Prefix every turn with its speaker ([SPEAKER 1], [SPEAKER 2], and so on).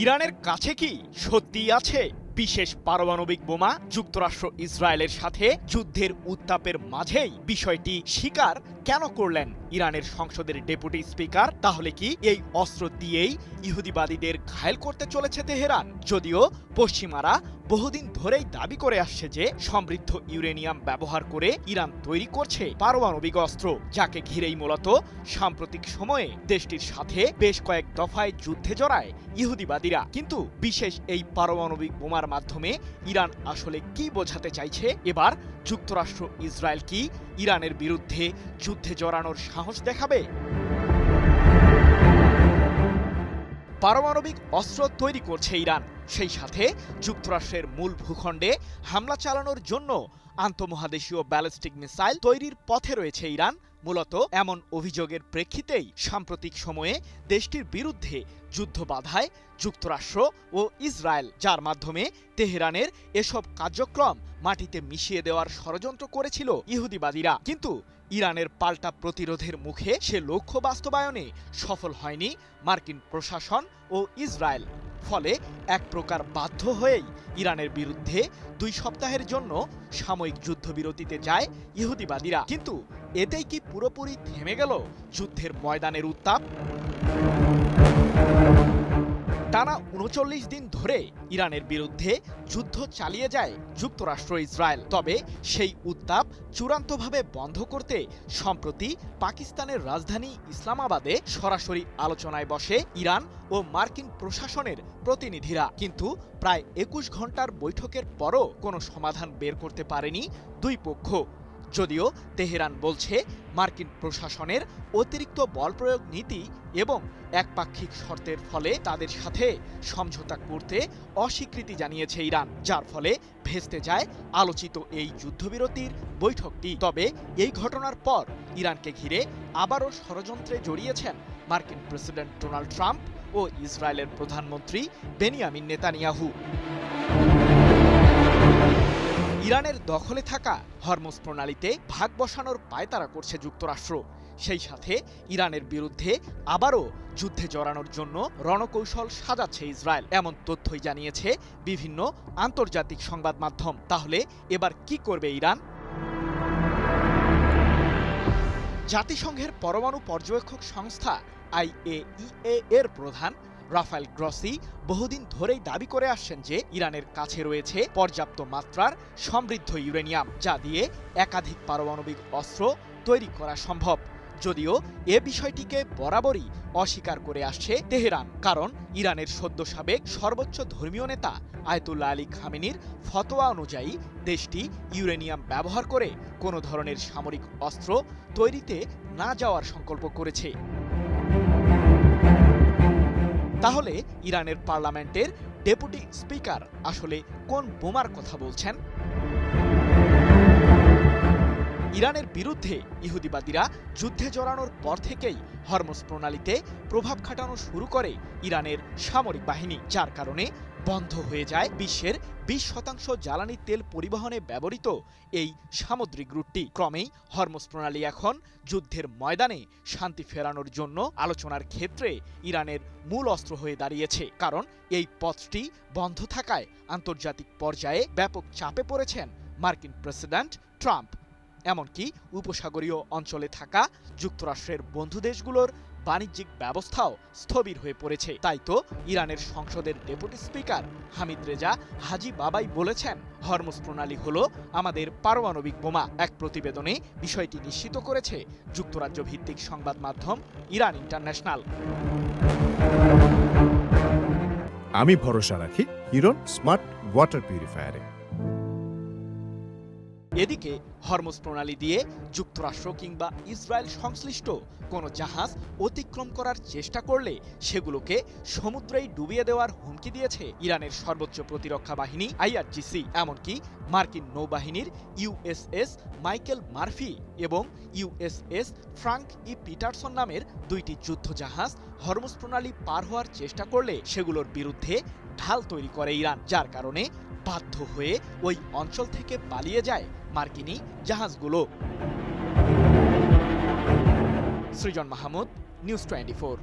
[SPEAKER 1] ইরানের কাছে কি সত্যিই আছে বিশেষ পারমাণবিক বোমা? যুক্তরাষ্ট্র ইসরায়েলের সাথে যুদ্ধের উত্তাপের মাঝেই বিষয়টি স্বীকার কেন করলেন ইরানের সংসদের ডেপুটি স্পিকার? তাহলে কি এই অস্ত্র দিয়েই ইহুদিবাদীদের ঘায়েল করতে চলেছে তেহরান? যদিও পশ্চিমারা বহুদিন ধরেই দাবি করে আসছে যে সমৃদ্ধ ইউরেনিয়াম ব্যবহার করে ইরান তৈরি করছে পারমাণবিক অস্ত্র, যাকে ঘিরেই মূলত সাম্প্রতিক সময়ে দেশটির সাথে বেশ কয়েক দফায় যুদ্ধে জড়ায় ইহুদিবাদীরা। কিন্তু বিশেষ এই পারমাণবিক বোমার মাধ্যমে ইরান আসলে কি বোঝাতে চাইছে? এবার যুক্তরাষ্ট্র ইসরায়েল কি ইরানের বিরুদ্ধে যুদ্ধে জড়ানোর সাহস দেখাবে? পারমাণবিক অস্ত্র তৈরি করছে ইরান, সেই সাথে যুক্তরাষ্ট্রের মূল ভূখণ্ডে হামলা চালানোর জন্য আন্তঃমহাদেশীয় ব্যালিস্টিক মিসাইল তৈরির পথে রয়েছে ইরান। মূলত এমন অভিযোগের প্রেক্ষিতেই সাম্প্রতিক সময়ে দেশটির বিরুদ্ধে যুদ্ধ বাধায় যুক্তরাষ্ট্র ও ইসরায়েল, যার মাধ্যমে তেহরানের এসব কার্যক্রম মাটিতে মিশিয়ে দেওয়ার ষড়যন্ত্র করেছিল ইহুদিবাদীরা। কিন্তু ইরানের পাল্টা প্রতিরোধের মুখে সে লক্ষ্য বাস্তবায়নে সফল হয়নি মার্কিন প্রশাসন ও ইসরায়েল। ফলে এক প্রকার বাধ্য হয়েই ইরানের বিরুদ্ধে 2 সপ্তাহের জন্য সাময়িক যুদ্ধবিরতিতে যায় ইহুদিবাদীরা। কিন্তু এতেই কি পুরোপুরি থেমে গেল যুদ্ধের ময়দানের উত্তাপ? টানা ৩৯ দিন ধরে ইরানের বিরুদ্ধে যুদ্ধ চালিয়ে যায় যুক্তরাষ্ট্র ইসরায়েল। তবে সেই উত্তাপ চূড়ান্তভাবে বন্ধ করতে সম্প্রতি পাকিস্তানের রাজধানী ইসলামাবাদে সরাসরি আলোচনায় বসে ইরান ও মার্কিন প্রশাসনের প্রতিনিধিরা। কিন্তু প্রায় ২১ ঘন্টার বৈঠকের পরও কোনো সমাধান বের করতে পারেনি দুই পক্ষ। যদিও তেহরান বলছে মার্কিন প্রশাসনের অতিরিক্ত বল প্রয়োগ নীতি এবং একপাক্ষিক শর্তের ফলে তাদের সাথে সমঝোতা করতে অস্বীকৃতি জানিয়েছে ইরান, যার ফলে ভেস্তে যায় আলোচিত এই যুদ্ধবিরতির বৈঠকটি। তবে এই ঘটনার পর ইরানকে ঘিরে আবারও ষড়যন্ত্রে জড়িয়েছেন মার্কিন প্রেসিডেন্ট ডোনাল্ড ট্রাম্প ও ইসরায়েলের প্রধানমন্ত্রী বেনিয়ামিন নেতানিয়াহু। ইরানের দখলে থাকা হরমুজ প্রণালীতে ভাগ বসানোর পায়তারা করছে যুক্তরাষ্ট্র। সেই সাথে ইরানের বিরুদ্ধে আবারও যুদ্ধে জড়ানোর জন্য রণকৌশল সাজাচ্ছে ইসরায়েল, এমন তথ্যই জানিয়েছে বিভিন্ন আন্তর্জাতিক সংবাদ মাধ্যম। তাহলে এবার কি করবে ইরান? জাতিসংঘের পরমাণু পর্যবেক্ষক সংস্থা IAEA এর প্রধান রাফায়েল গ্রসি বহুদিন ধরেই দাবি করে আসছেন যে ইরানের কাছে রয়েছে পর্যাপ্ত মাত্রার সমৃদ্ধ ইউরেনিয়াম, যা দিয়ে একাধিক পারমাণবিক অস্ত্র তৈরি করা সম্ভব। যদিও এ বিষয়টিকে বরাবরই অস্বীকার করে আসছে তেহরান, কারণ ইরানের সদ্য সাবেক সর্বোচ্চ ধর্মীয় নেতা আয়াতুল্লাহ আলী খামেনির ফতোয়া অনুযায়ী দেশটি ইউরেনিয়াম ব্যবহার করে কোনো ধরনের সামরিক অস্ত্র তৈরিতে না যাওয়ার সংকল্প করেছে। তাহলে ইরানের পার্লামেন্টের ডেপুটি স্পিকার আসলে কোন বোমার কথা বলছেন? ইরানের বিরুদ্ধে ইহুদিবাদীরা যুদ্ধে জড়ানোর পর থেকেই হরমুজ প্রণালীতে প্রভাব খাটানো শুরু করে ইরানের সামরিক বাহিনী, যার কারণে বন্ধ হয়ে যায় বিশ্বের 20% জ্বালানি তেল পরিবহনে ব্যবহৃত এই সামুদ্রিক রুটটি। ক্রমেই হরমুজ প্রণালী এখন যুদ্ধের ময়দানে শান্তি ফেরানোর জন্য আলোচনার ক্ষেত্রে ইরানের মূল অস্ত্র হয়ে দাঁড়িয়েছে, কারণ এই পথটি বন্ধ থাকায় আন্তর্জাতিক পর্যায়ে ব্যাপক চাপে পড়েছেন মার্কিন প্রেসিডেন্ট ট্রাম্প। এমনকি উপসাগরীয় অঞ্চলে থাকা যুক্তরাষ্ট্রের বন্ধু দেশগুলোর বাণিজ্যিক ব্যবস্থাও স্থবির হয়ে পড়েছে। তাই তো ইরানের সংসদের ডেপুটি স্পিকার হামিদ রেজা হাজি বাবাই বলেছেন, হরমুজ প্রণালী হলো আমাদের পারমাণবিক বোমা। এক প্রতিবেদনে বিষয়টি নিশ্চিত করেছে যুক্তরাজ্য ভিত্তিক সংবাদ মাধ্যম ইরান ইন্টারন্যাশনাল।
[SPEAKER 2] আমি ভরসা রাখি হিরন স্মার্ট ওয়াটার পিউরিফায়ারে।
[SPEAKER 1] এদিকে হরমুজ প্রণালী দিয়ে যুক্তরাষ্ট্র কিংবা ইসরায়েল সংশ্লিষ্ট কোনো জাহাজ অতিক্রম করার চেষ্টা করলে সেগুলোকে সমুদ্রেই ডুবিয়ে দেওয়ার হুমকি দিয়েছে ইরানের সর্বোচ্চ প্রতিরক্ষা বাহিনী IRGC। এমনকি মার্কিন নৌবাহিনীর USS মাইকেল মার্ফি এবং USS ফ্রাঙ্ক ই পিটারসন নামের 2টি যুদ্ধ জাহাজ হরমুজ প্রণালী পার হওয়ার চেষ্টা করলে সেগুলোর বিরুদ্ধে ঢাল তৈরি করে ইরান, যার কারণে বাধ্য হয়ে ওই অঞ্চল থেকে পালিয়ে যায় মার্কিনী জাহাজগুলো। সৃজন মাহমুদ, নিউজ 24।